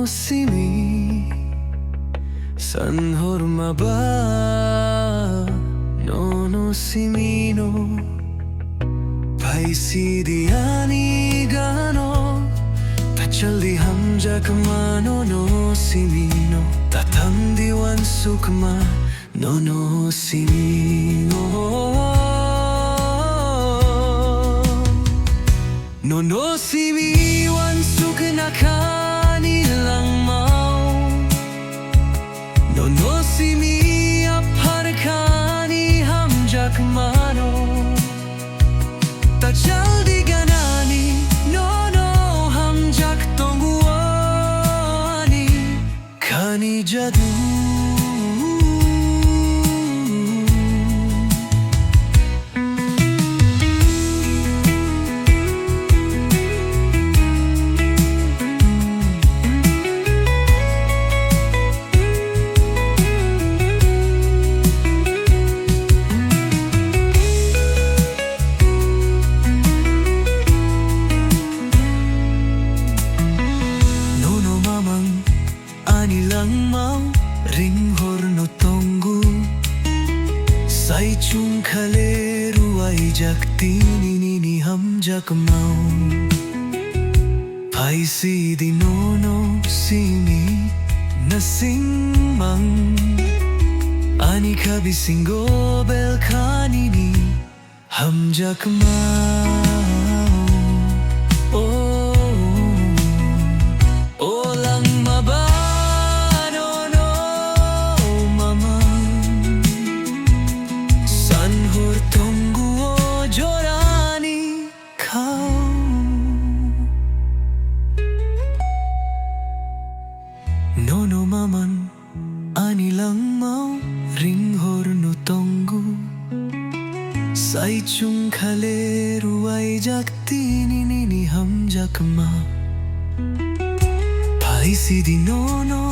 simi Sanhor maba Nono simino Phaisidi ganao chaldi hamjakmano no simino thangdi wansuk Nono simino Nono simi wansuk nakha langmao Nono simi yaphar khani hamjakmano chaldi ganani Nono hamjak tongu khani jadu langmao ringhorno tongu saichung khale ruwaijak tini nini hamjakmao Phaisidi nono simi nasing nakha bisingo bel khani hamjakmao Sanhor tongu jorani khao Nono mamang ani langmao ringhorno tongu saichung khale ruwaijak tini nini hamjakmao Phaisidi nono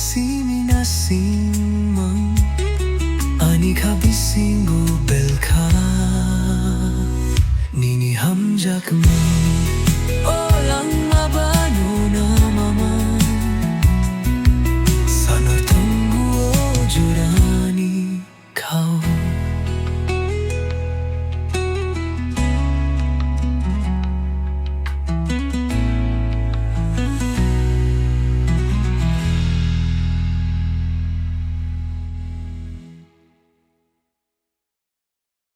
simi nasing nakha bisingo bel khani hamjakmao